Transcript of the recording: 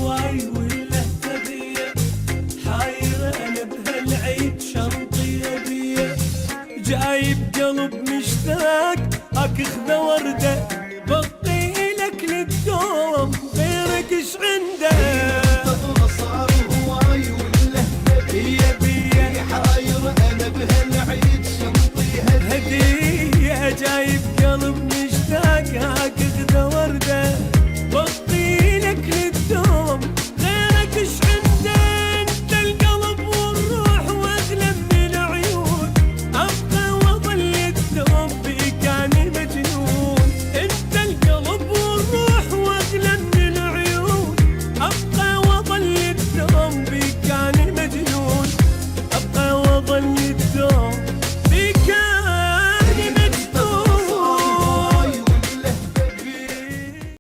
هواي وله هدية، حايرة أنا بهالعيد شنطي هدية، جايب قلب مشتاق أخذ وردة، بطي لك للدوم غيرك ايش عنده. صار هواي وله هدية، حايرة أنا بهالعيد شنطي هدية، جايب قلب